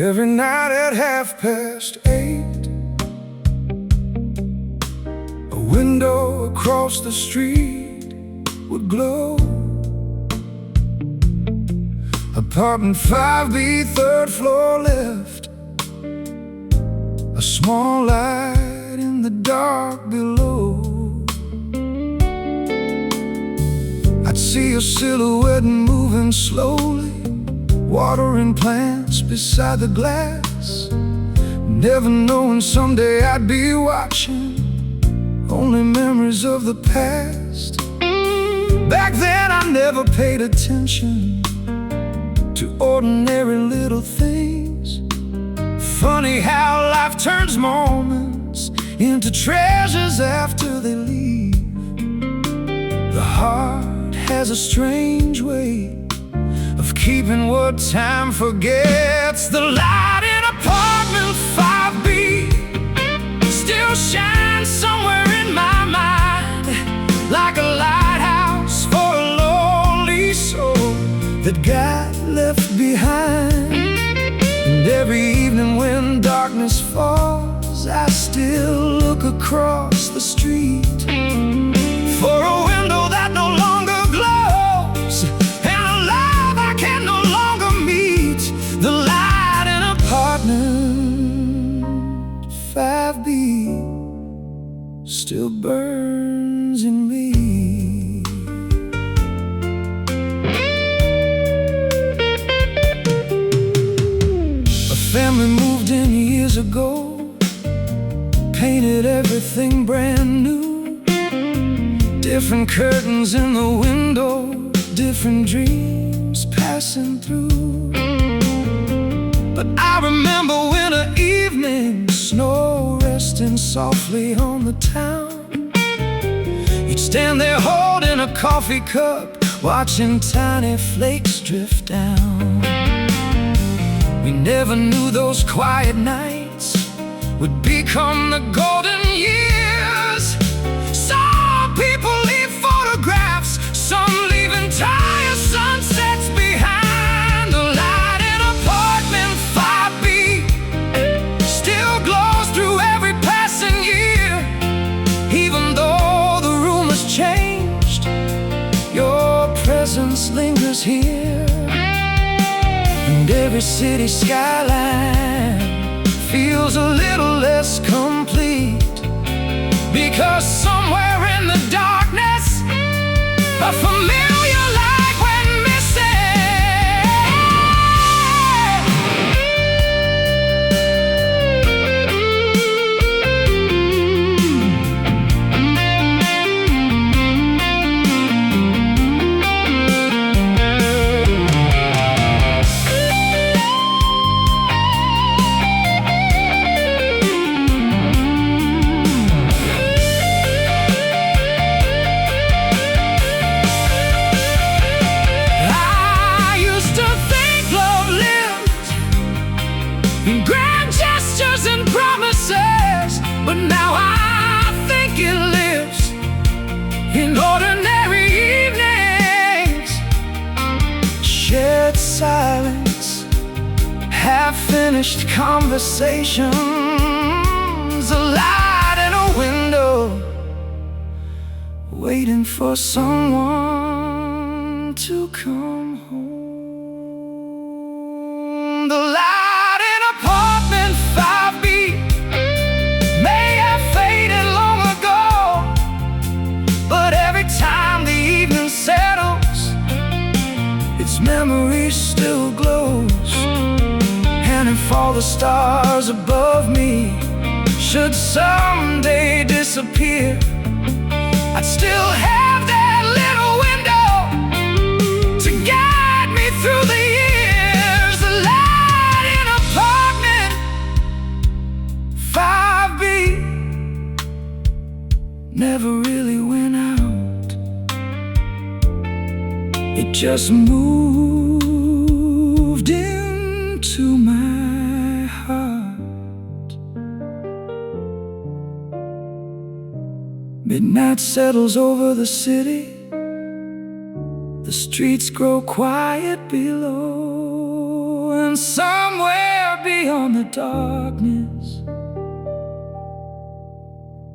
Every night at 8:30, a window across the street would glow. Apartment 5B, third floor left, a small light in the dark below. I'd see your silhouette moving slowly, watering plants beside the glass, never knowing someday I'd be watching. Only memories of the past. Back then I never paid attention to ordinary little things. Funny how life turns moments into treasures after they leave. The heart has a strange way of keeping what time forgets. The light in apartment 5B still shines somewhere in my mind, like a lighthouse for a lonely soul that got left behind. And every evening when darkness falls, I still look across the street for a window that no longer glows, and a love I can no longer meet. The light in apartment 5B still burns in me. A family moved in years ago, painted everything brand new. Different curtains in the window, different dreams passing through. But I remember winter evenings, snow resting softly on the town. You'd stand there holding a coffee cup, watching tiny flakes drift down. We never knew those quiet nights would become the golden years. Some people leave photographs, some leave entire sunsets behind. The light in apartment 5B still glows through every passing year. Even though the room has changed, your presence lingers here. And every city skyline feels a little less complete, because somewhere in the darkness a familiar light went in grand gestures and promises, but now I think it lives in ordinary evenings. Shared silence, half-finished conversations, a light in a window, waiting for someone to come home. The light in apartment 5B may have faded long ago, but every time the evening settles, its memory still glows. And if all the stars above me should someday disappear, I'd still have that little window to guide me through the years. The light in apartment 5B never really went out. It just moved into my heart. Midnight settles over the city. The streets grow quiet below, and somewhere beyond the darkness,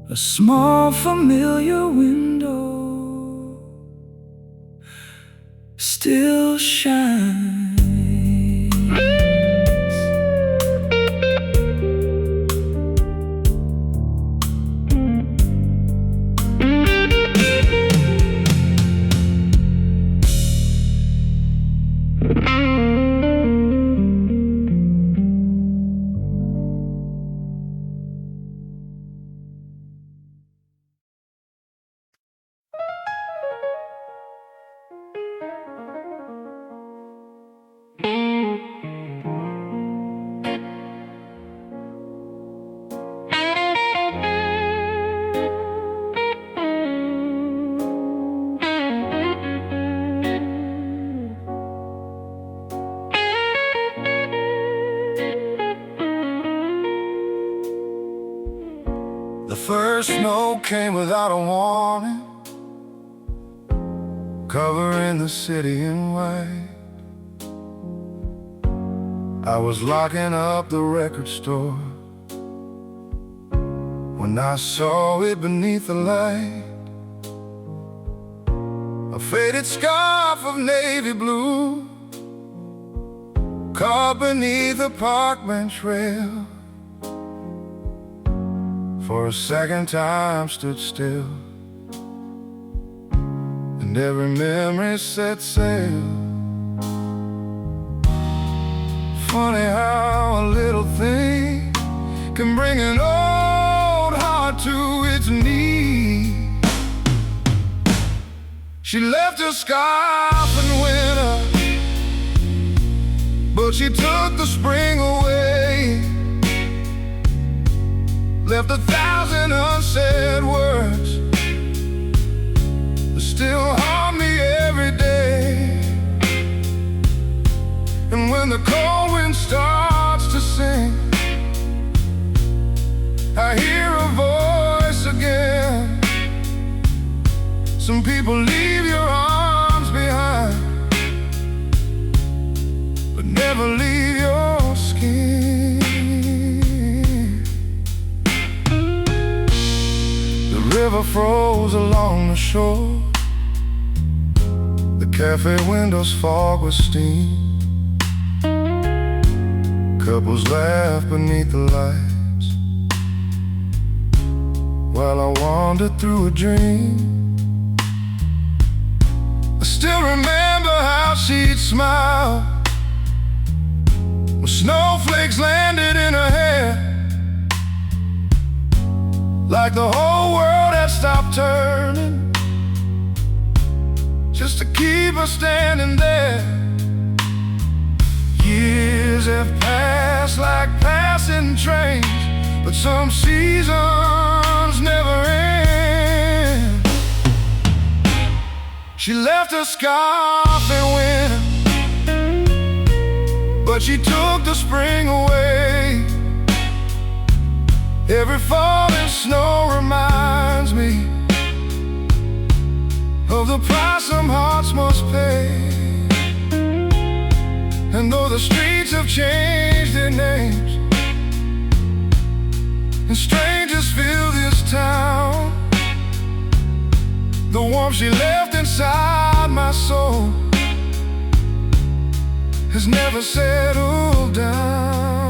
a small familiar window still shines. The first snow came without a warning, covering the city in white. I was locking up the record store when I saw it beneath the light. A faded scarf of navy blue caught beneath a park bench rail. For a second time stood still, and every memory set sail. Funny how a little thing can bring an old heart to its knees. She left her scarf in winter, but she took the spring away. Left 1,000 unsaid words that still haunt me every day. And when the cold wind starts to sing, I hear a voice again. Some people leave your arms behind, but never leave your skin. The river froze along the shore. The cafe windows fog with steam. Couples laugh beneath the lights while I wandered through a dream. I still remember how she'd smile when snowflakes landed in her hair, like the whole world had stopped turning just to keep her standing there. Years have passed like passing trains, but some seasons never end. She left her scarf in winter, but she took the spring away. Every falling snow reminds me of the price some hearts must pay. And though the streets have changed their names and strangers fill this town, the warmth she left inside my soul has never settled down.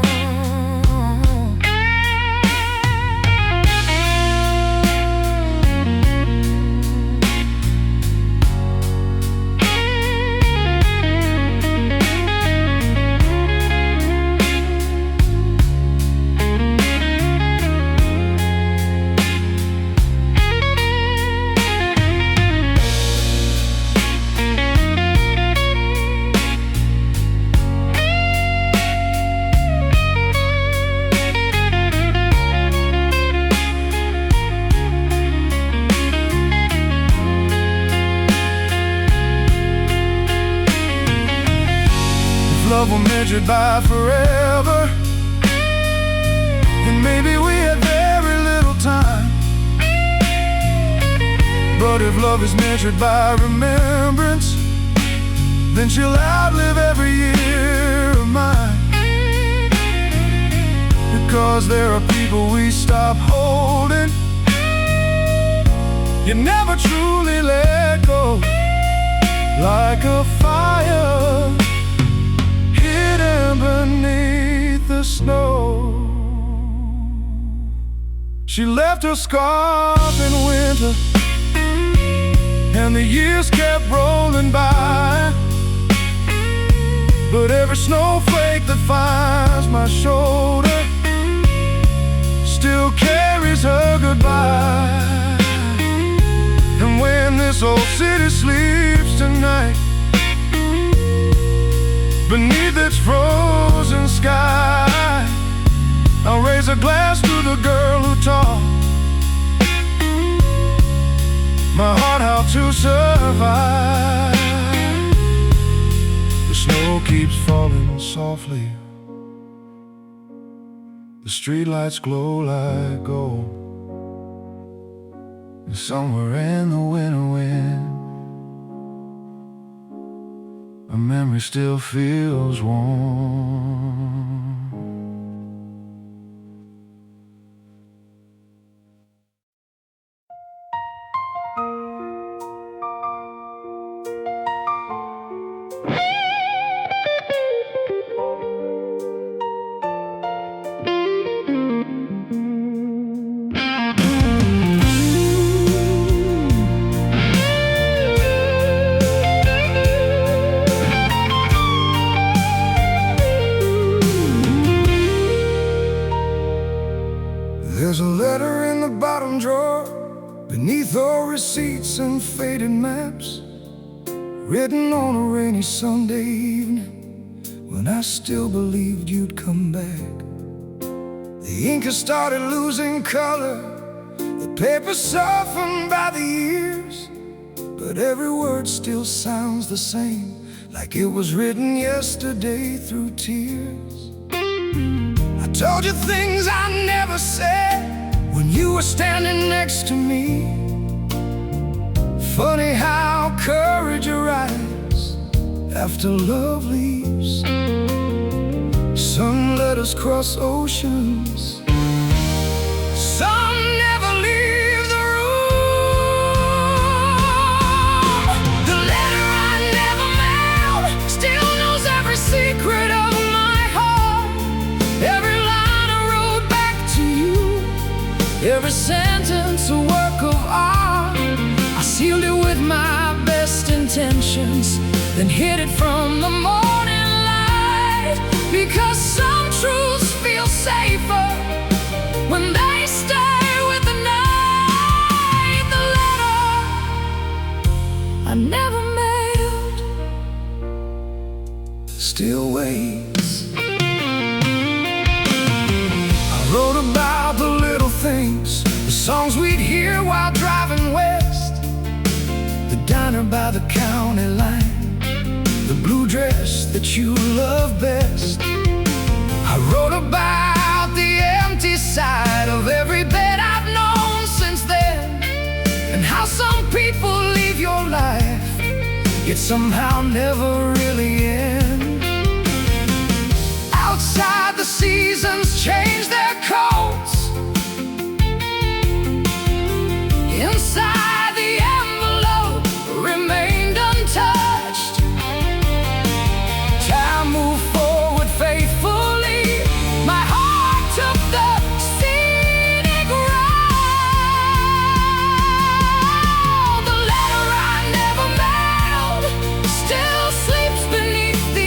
Love were measured by forever, and maybe we had very little time. But if love is measured by remembrance, then she'll outlive every year of mine. Because there are people we stop holding, you never truly let go. Like a fire hidden beneath the snow. She left her scarf in winter, and the years kept rolling by. But every snowflake that finds my shoulder still carries her goodbye. And when this old city sleeps tonight, beneath its frozen sky, I'll raise a glass to the girl who taught my heart how to survive. The snow keeps falling softly, the streetlights glow like gold, and somewhere in the winter wind, a memory still feels warm. There's a letter in the bottom drawer, beneath all receipts and faded maps, written on a rainy Sunday evening, when I still believed you'd come back. The ink has started losing color, the paper softened by the years, but every word still sounds the same, like it was written yesterday through tears. I told you things I never said when you were standing next to me. Funny how courage arrives after love leaves. Some letters cross oceans, some never leave the room. The letter I never mailed still knows every secret of my heart. Every line I wrote back to you, every sentence a work of art. I sealed it with my best intentions, then hid it from the morning light. Because some truths feel safer when they stay with the night. The letter I never mailed still waits. I wrote about the little things, the songs we'd hear while driving west, the diner by the county line, the blue dress that you love best. I wrote about the empty side of every bed I've known since then, and how some people leave your life, yet somehow never really end. Outside the seasons change their coats, inside the envelope remained untouched. Time moved forward faithfully, my heart took the scenic route. The letter I never mailed still sleeps beneath the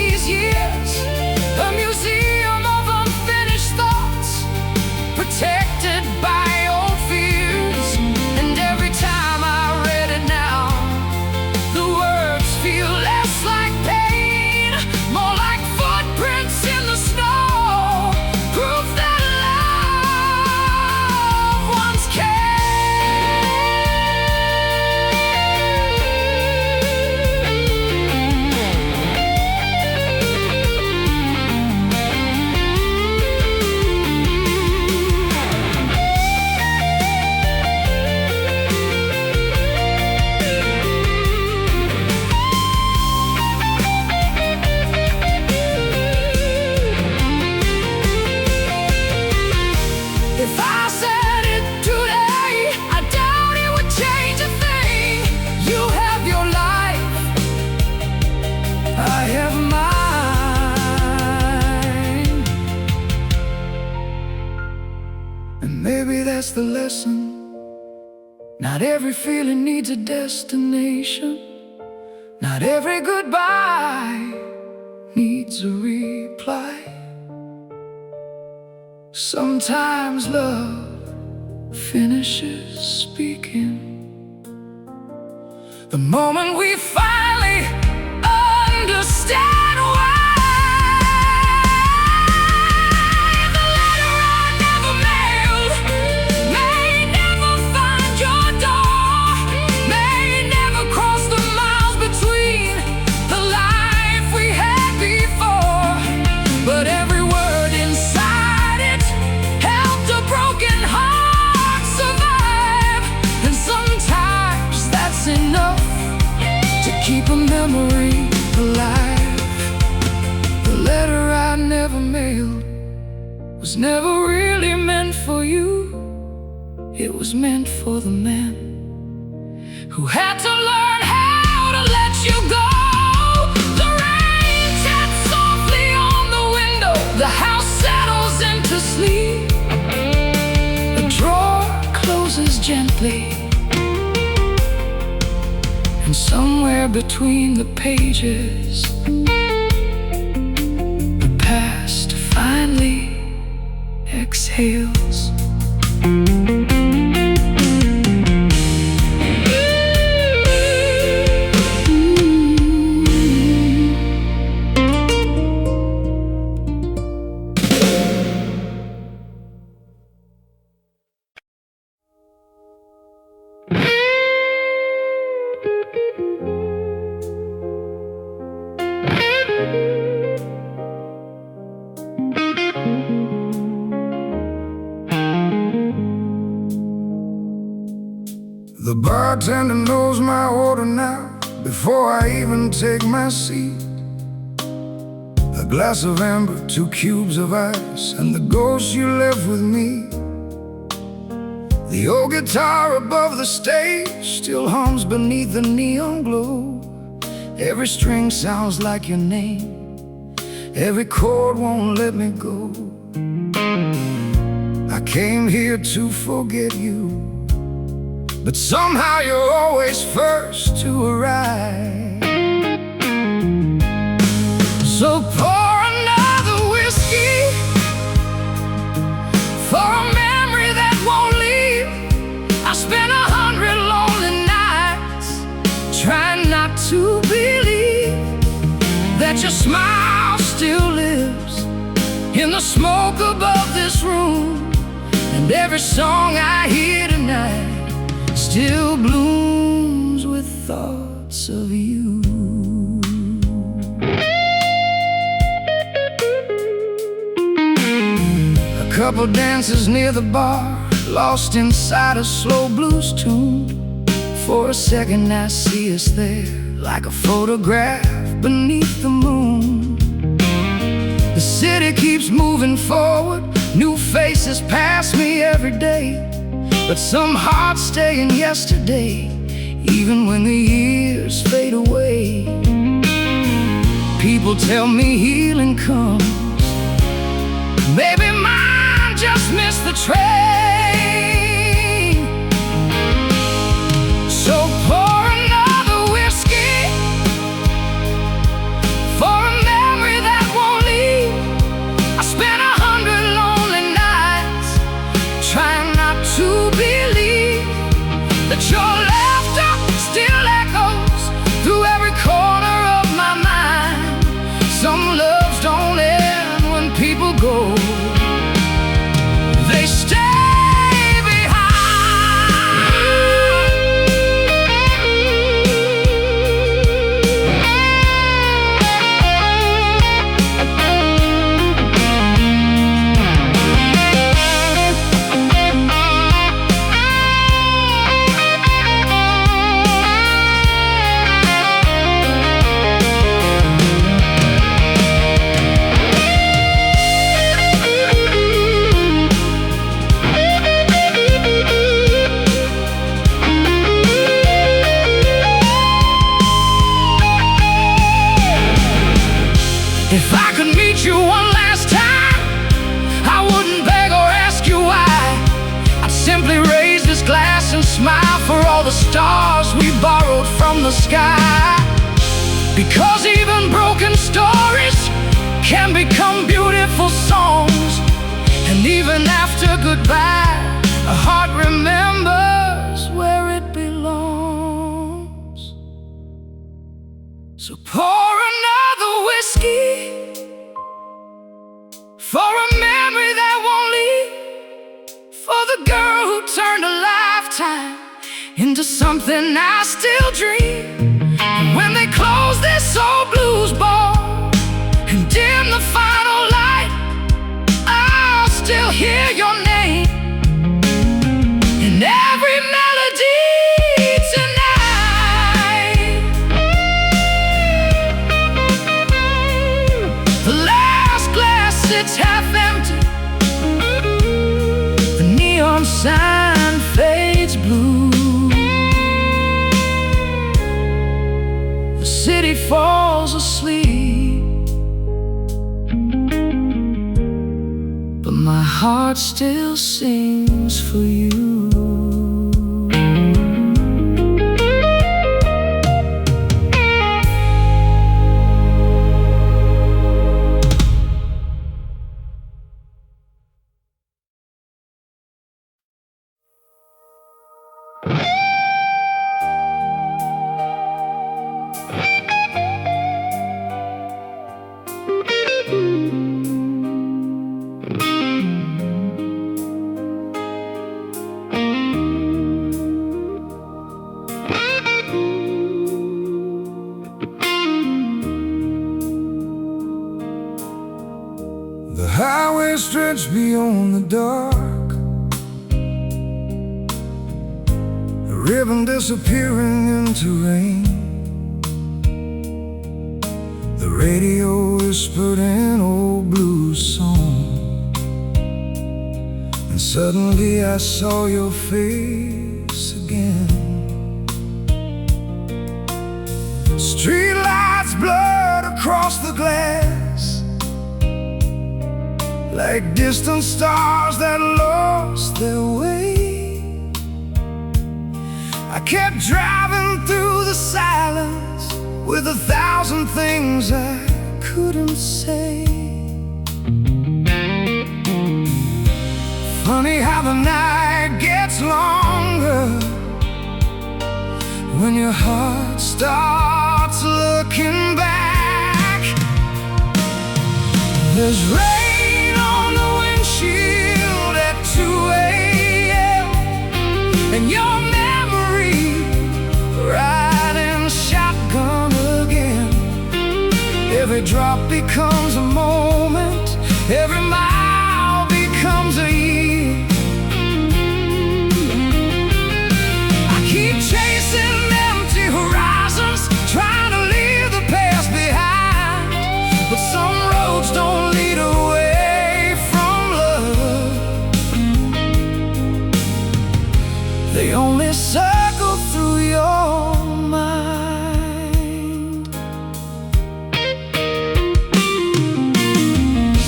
the lesson. Not every feeling needs a destination. Not every goodbye needs a reply. Sometimes love finishes speaking the moment we finally understand why. The letter I never mailed may never find your door, may never cross the miles between the life we had before, but every word inside it helped a broken heart survive. And sometimes that's enough to keep a memory alive. The letter I never mailed was never really meant for you. It was meant for the man who had to learn how to let you go. The rain taps softly on the window, the house settles into sleep, the drawer closes gently, and somewhere between the pages, the past finally exhales. The bartender knows my order now, before I even take my seat. A glass of amber, 2 cubes of ice, and the ghost you left with me. The old guitar above the stage still hums beneath the neon glow. Every string sounds like your name, every chord won't let me go. I came here to forget you, but somehow you're always first to arrive. So pour another whiskey for a memory that won't leave. I spent 100 lonely nights trying not to believe that your smile still lives in the smoke above this room. And every song I hear tonight still blooms with thoughts of you. A couple dances near the bar, lost inside a slow blues tune. For a second I see us there, like a photograph beneath the moon. The city keeps moving forward, new faces pass me every day, but some hearts stay in yesterday, even when the years fade away. People tell me healing comes, maybe mine just missed the train. So pour another whiskey for a memory that won't leave. I spent 100 lonely nights trying not to believe that your laughter still echoes through every corner of my mind. Some loves don't end when people go, they stay If I could meet you one last time, I wouldn't beg or ask you why. I'd simply the stars we borrowed from the sky. Because even broken stories can become beautiful songs. And even after goodbye, a heart remembers where it belongs. So pour another whiskey for a memory that won't leave, for the girl who turned a lifetime into something I still dream. And when they close this old blues bar and dim the final light, I'll still hear your name in every melody tonight. The last glass sits half empty, the neon sign fades blue, the city falls asleep, but my heart still sings for you. The highway stretched beyond the dark, a ribbon disappearing into rain. The radio whispered an old blues song, and suddenly I saw your face again. Streetlights blurred across the glass, like distant stars that lost their way. I kept driving through the silence with 1,000 things I couldn't say. Funny how the night gets longer when your heart starts looking back. There's rain on the windshield at 2 a.m. and your memory riding shotgun again. Every drop becomes a moment, every mile becomes a year. I keep chasing empty horizons, trying to leave the past behind, but some roads don't lead away from love. They only circle through your mind.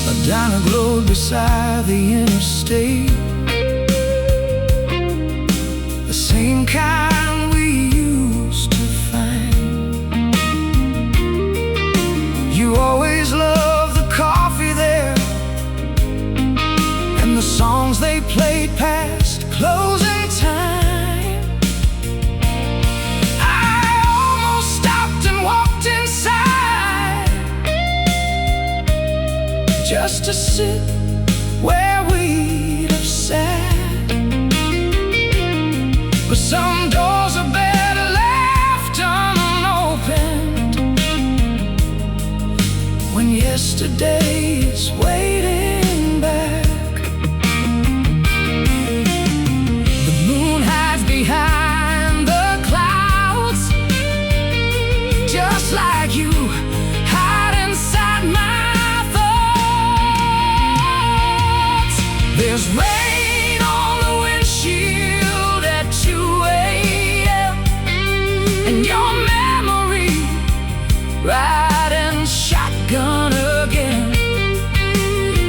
A diner glowed beside the interstate, the same kind we used to find. You always loved the coffee there and the songs they played past closing time. I almost stopped and walked inside just to sit where we'd have sat, but some doors are better left unopened when yesterday is waiting back. The moon hides behind the clouds, just like you hide inside my thoughts. There's rain on the windshield at 2 a.m. and your memory riding shotgun again.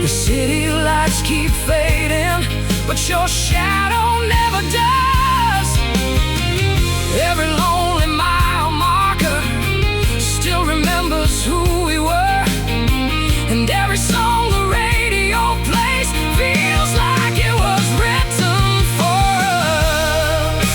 The city lights keep fading, but your shadow never does. Every lonely mile marker still remembers who we were, and every song the radio plays feels like it was written for us.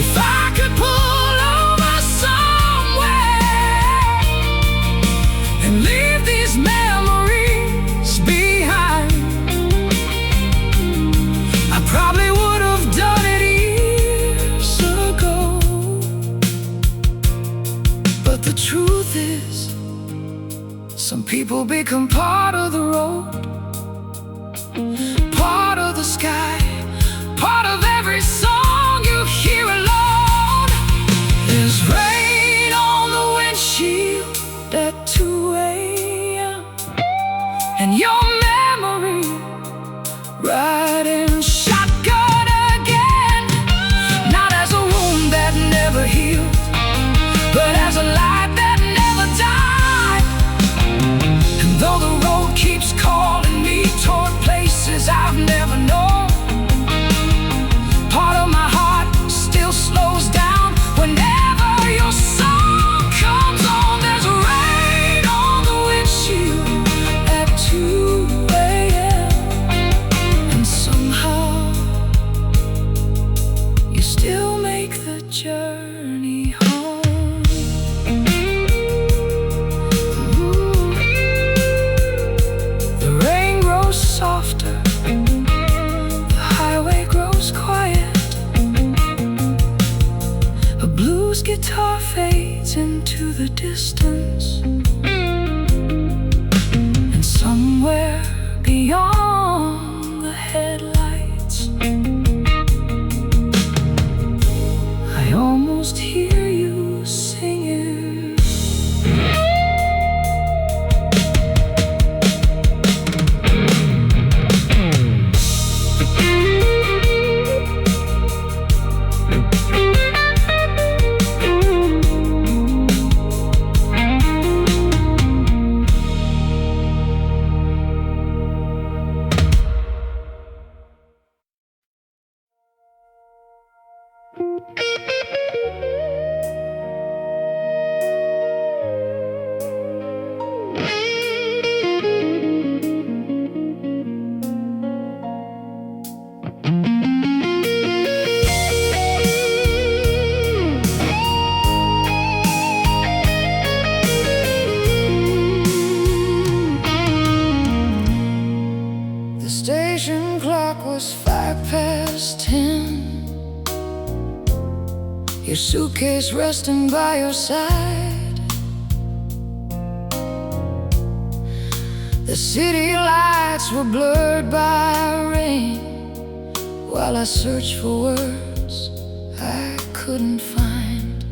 If I could pull over somewhere and leave these memories behind, I probably would have done it years ago. But the truth is, some people become part of the road, part of the sky, part of every song you hear alone. There's rain on the windshield at 2 a.m. and your memory riding shotgun again. Not as a wound that never healed, but as a light that never died. And though the road keeps calling me toward places I've never known, part of my heart still slows down whenever your song comes on. There's rain on the windshield at 2 a.m. and somehow you still make the journey home. The rain grows softer, the highway grows quiet, a blues guitar fades into the distance, and somewhere beyond the headlights, I almost hear you singing. The station clock was 10:05. Your suitcase resting by your side. The city lights were blurred by rain while I searched for words I couldn't find.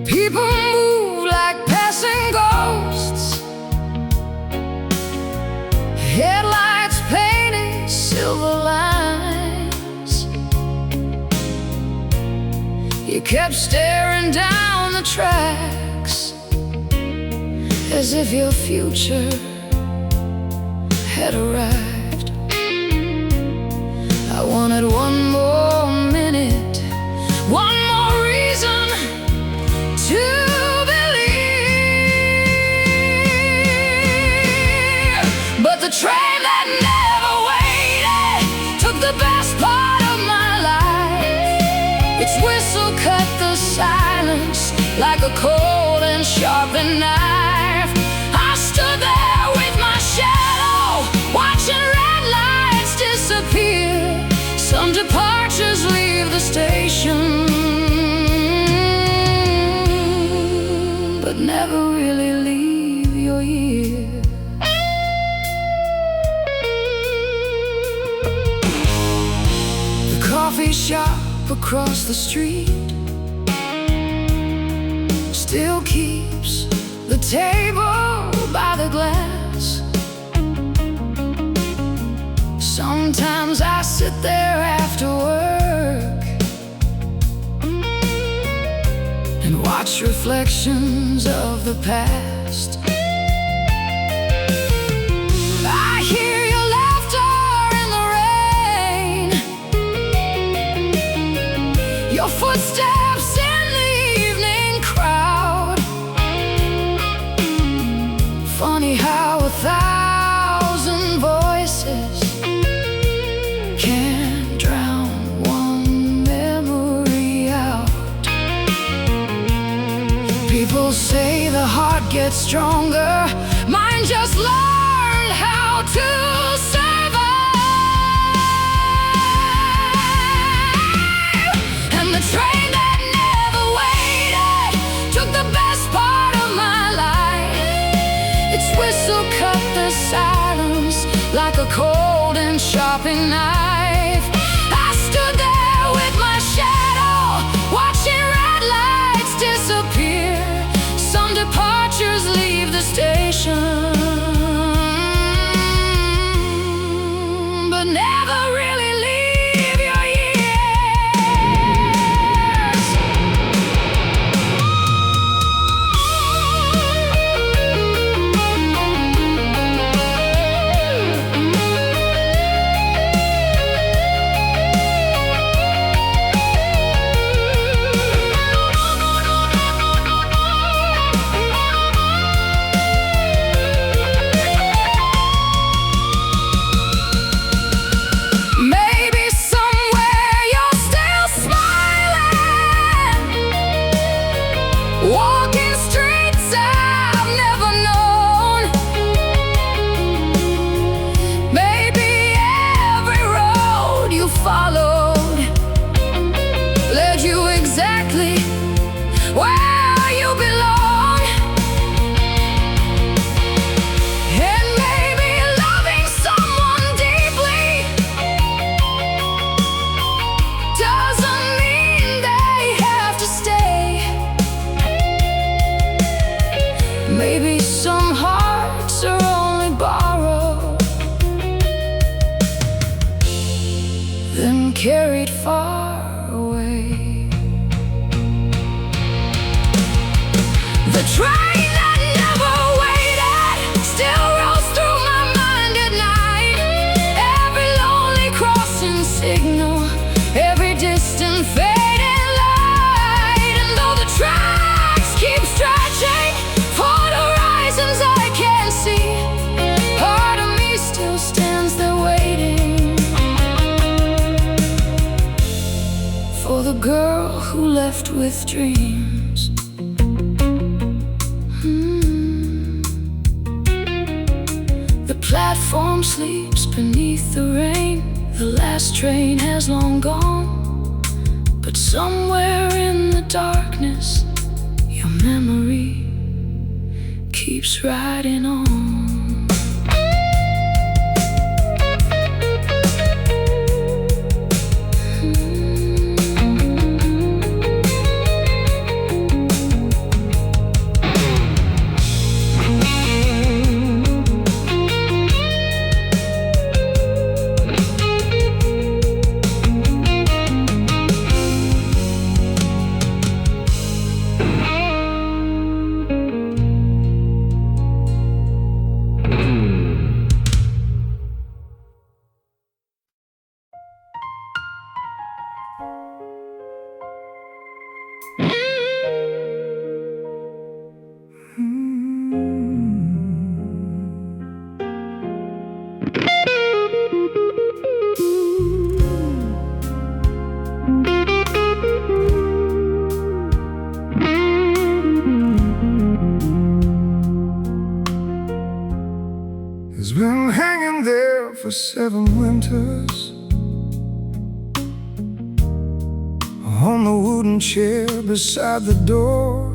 People move like passing ghosts, headlights painted silver lines. You kept staring down the tracks as if your future had arrived. I wanted one more minute, one more reason to believe. But the train that never waited took the best part of my life. Its whistle cut the silence like a cold and sharpened knife. I stood there with my shadow, watching red lights disappear. Some departures leave the station, but never really leave your ear. The coffee shop across the street still keeps the table by the glass. Sometimes I sit there after work and watch reflections of the past. I hear your laughter in the rain, your footsteps in the evening crowd. Funny how 1,000 voices can't drown one memory out. People say the heart gets stronger, mine just learned how to survive. And the train that never waited took the best part of my life. Its whistle cut the silence like a cold and sharpening knife. I stood there with my shadow, watching red lights disappear. Some departures leave the station, but never really leave your ears. Maybe somewhere you're still smiling, walking streets I've never known. Maybe every road you followed led you exactly where you belong. And maybe loving someone deeply doesn't mean they have to stay. Maybe some hearts are only borrowed, then carried far away. The train that never waited still rolls through my mind at night. Every lonely crossing signal, every distant fading light. And though the tracks keep stretching for the horizons I can't see, part of me still stands there waiting for the girl who left with dreams. The platform sleeps beneath the rain. The last train has long gone, but somewhere in the darkness, your memory keeps riding on. It's been hanging there for 7 winters, on the wooden chair beside the door.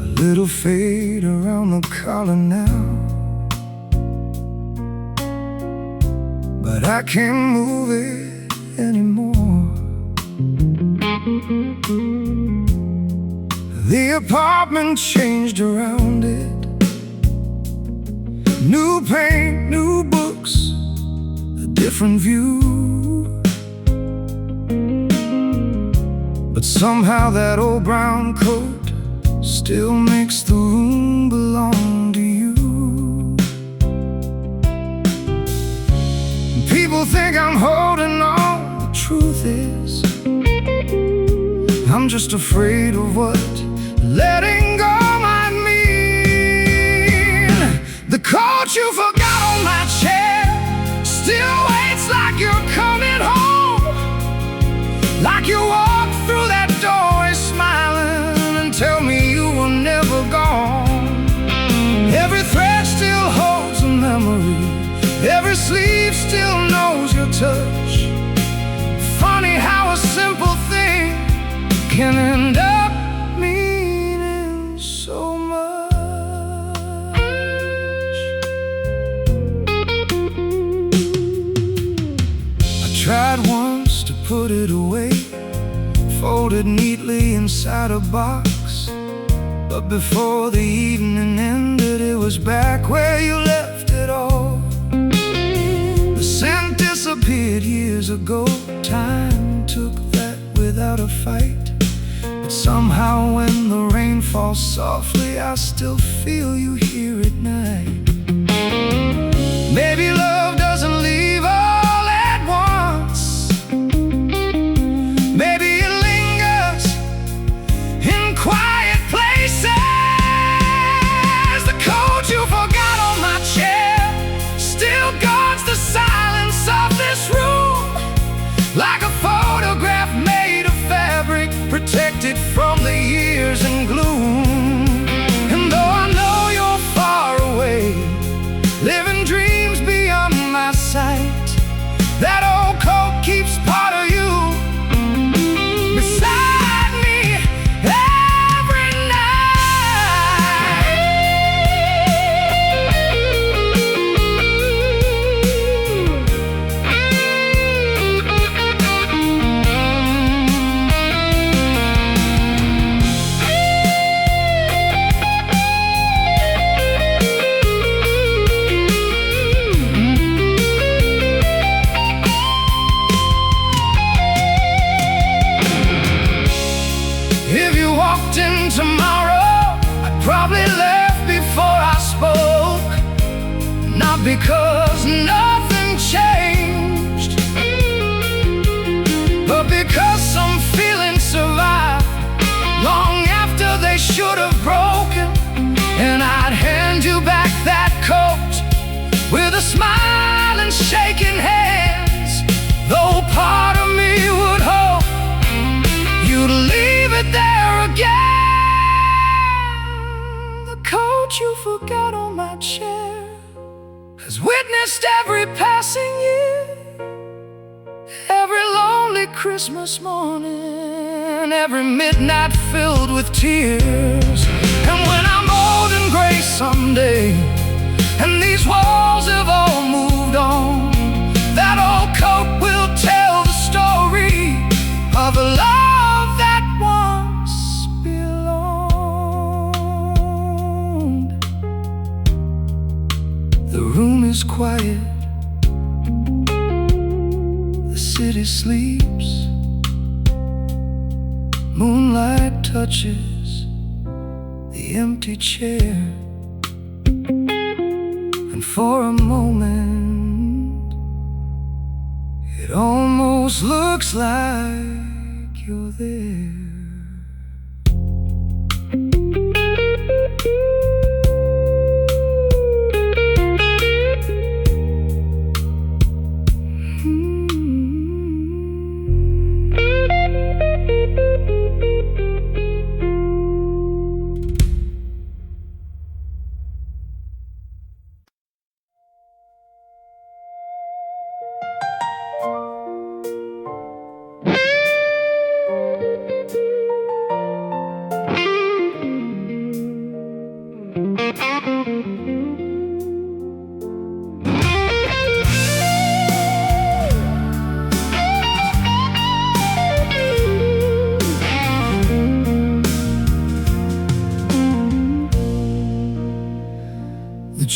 A little fade around the collar now, but I can't move it anymore. The apartment changed around it. New paint, new books, a different view. But somehow that old brown coat still makes the room belong to you. People think I'm holding on. The truth is, I'm just afraid of what letting go might mean. The coat you forgot on my chair still waits like you're coming home, like you walk through that doorway smiling and tell me you were never gone. Every thread still holds a memory, every sleeve still knows your touch. Funny how a simple thing can end up meaning so much. I tried once to put it away, folded neatly inside a box, but before the evening ended, it was back where you left it all. The scent disappeared years ago. Time took that without a fight. But somehow when the rain falls softly, I still feel you here at night. Maybe love doesn't leave all at once. Maybe it lingers in quiet places. The coat you forgot on my chair still guards the silence of this room, like a photograph made of fabric, protected from the years and gloom. And though I know you're far away, living dreams beyond my sight, that old coat keeps part of you beside me every If you walked in tomorrow, I'd probably laugh before I spoke. Not because nothing changed, but because some feelings survive long after they should have broken. And I'd hand you back that coat with a smile and shaking hands, though part of me would hope you'd leave it there again. The coat you forgot on my chair has witnessed every passing year, every lonely Christmas morning, every midnight filled with tears. And when I'm old and gray someday, and these walls have all moved on, that old coat will tell the story of a love that once belonged. The room is quiet, the city sleeps, moonlight touches the empty chair, and for a moment it almost looks like you're there.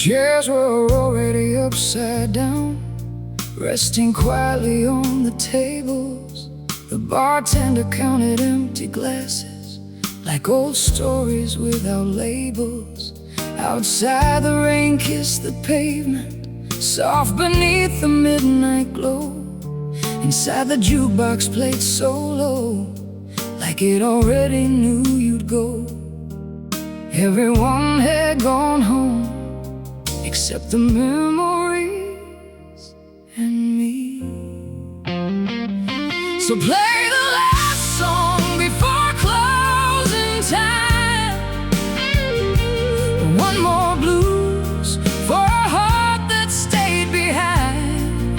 chairs were already upside down, resting quietly on the tables. The bartender counted empty glasses, like old stories without labels. Outside the rain kissed the pavement, soft beneath the midnight glow. Inside the jukebox played solo, like it already knew you'd go. Everyone had gone home, except the memories and me. So play the last song before closing time. One more blues for a heart that stayed behind.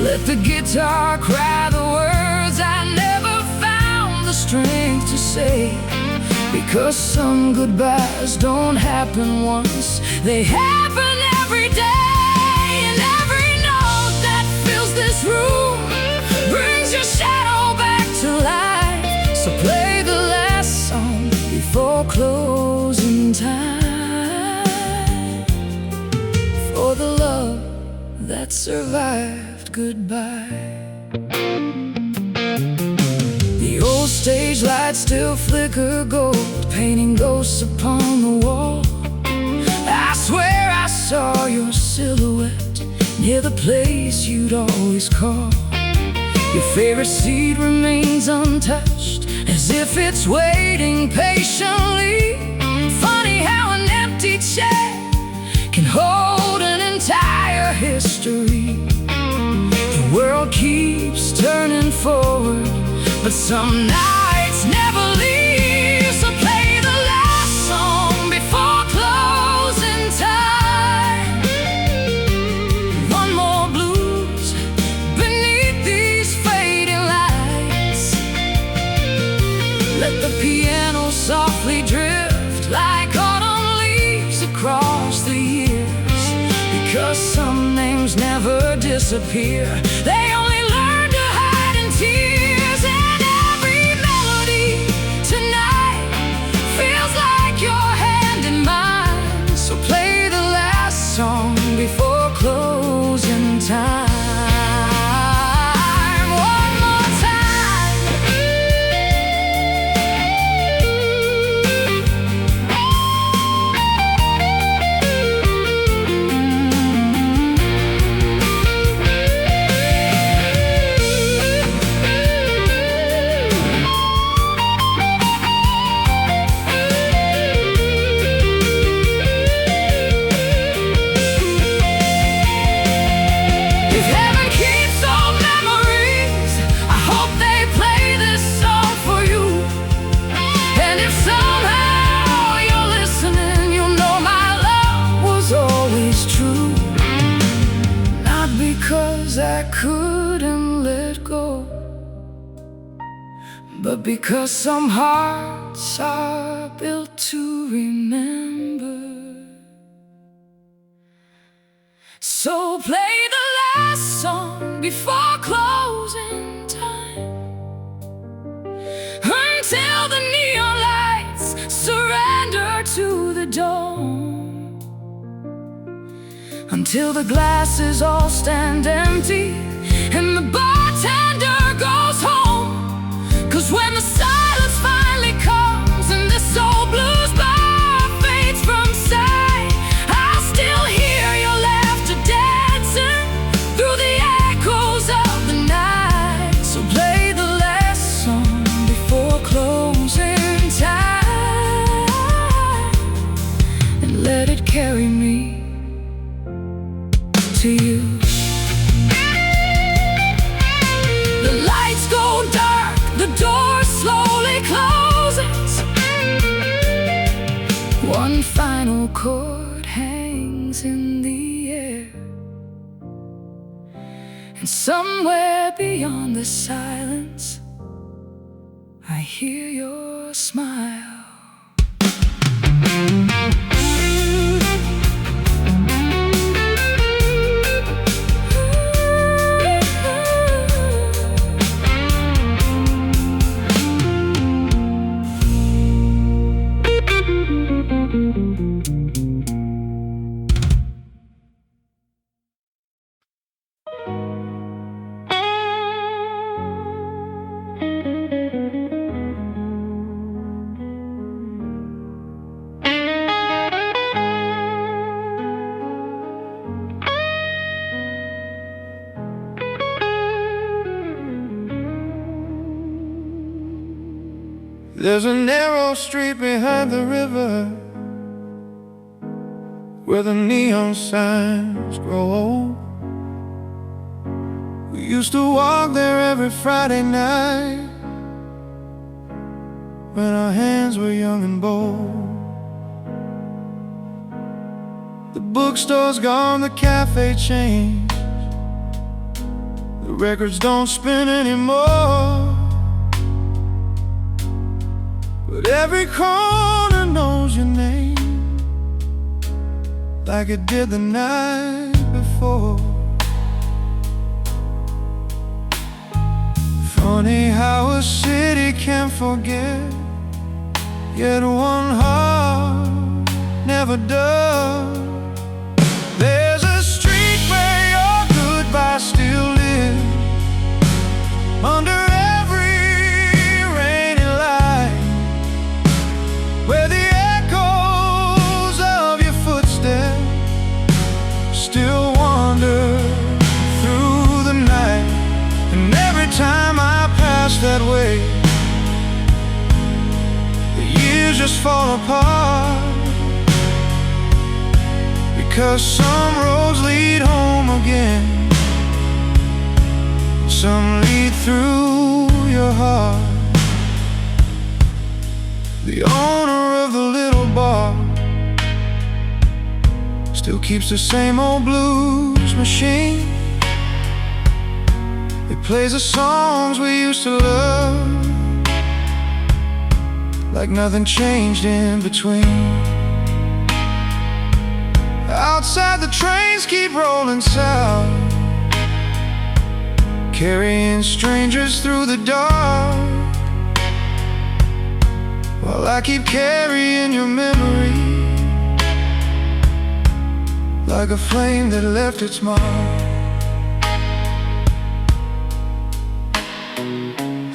Let the guitar cry the words I never found the strength to say. Because some goodbyes don't happen once, they happen every day. And every note that fills this room brings your shadow back to life. So play the last song before closing time, for the love that survived goodbye. The old stage lights still flicker gold, painting ghosts upon the wall. I swear I saw your silhouette near the place you'd always call. Your favorite seat remains untouched, as if it's waiting patiently. Funny how an empty chair can hold an entire history. The world keeps turning forward, but some nights never leave. So play the last song before closing time. One more blues beneath these fading lights. Let the piano softly drift like autumn leaves across the years. Because some names never disappear, they only learn to hide in tears. Song before closing time. One more time. I couldn't let go, but because some hearts are built to remember. So play the last song before closing time, until the neon lights surrender to the dawn. Until the glasses all stand empty and the bartender goes home. 'Cause when the silence finally comes and this old blues bar fades from sight, I'll still hear your laughter dancing through the echoes of the night. So play the last song before closing time, and let it carry me to you. The lights go dark, the door slowly closes. One final chord hangs in the air, and somewhere beyond the silence I hear your smile. There's a narrow street behind the river where the neon signs grow old. We used to walk there every Friday night when our hands were young and bold. The bookstore's gone, the cafe changed, the records don't spin anymore, but every corner knows your name like it did the night before. Funny how a city can forget, yet one heart never does. There's a street where your goodbye still lives, under every rainy light, where the echoes of your footsteps still wander through the night. And every time I pass that way, the years just fall apart, because some roads lead home again, some lead through your heart. The owner of the little bar still keeps the same old blues machine. It plays the songs we used to love, like nothing changed in between. Outside the trains keep rolling south, carrying strangers through the dark, while I keep carrying your memory like a flame that left its mark.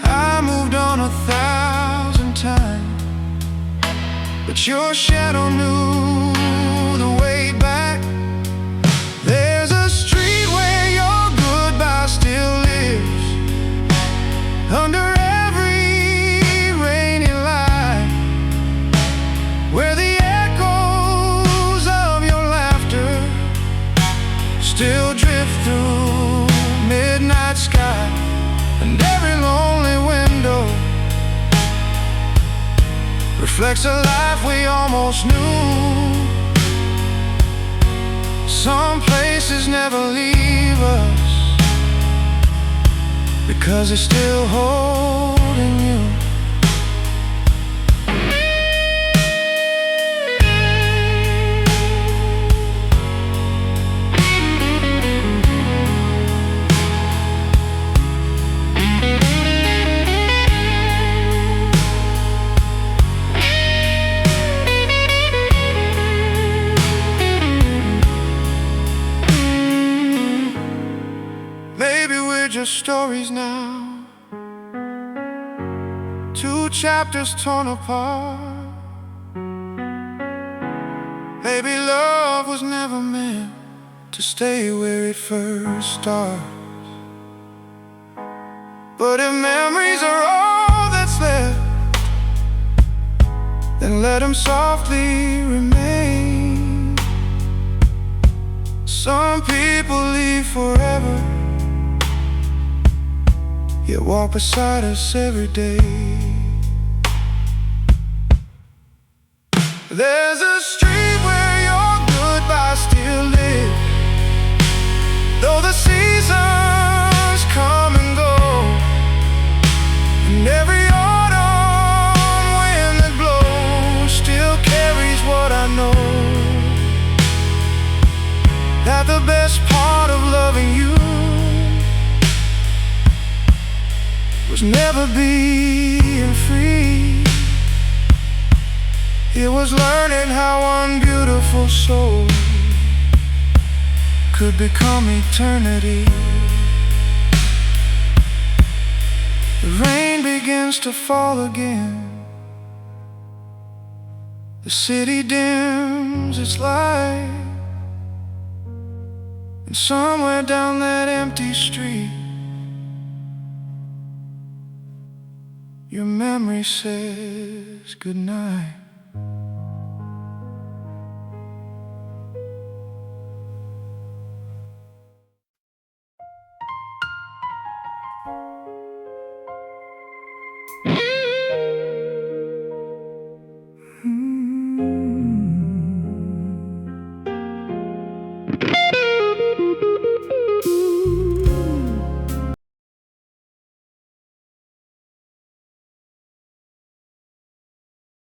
I moved on 1,000 times, but your shadow knew the way back. There's a street where your goodbye still lives, under every rainy light, where the echoes of your laughter still drift through midnight sky. And every lonely window reflects a life we almost knew. Some places never leave us, because they're still holding you. Just stories now, 2 chapters torn apart. Maybe love was never meant to stay where it first starts, but if memories are all that's left, then let them softly remain. Some people leave forever, yet walk beside us every day. There's a street where your goodbye still lives, though the seasons come and go, and every autumn wind that blows still carries what I know, that the best part of loving you was never being free. It was learning how one beautiful soul could become eternity. The rain begins to fall again, the city dims its light, and somewhere down that empty street, Your memory says goodnight.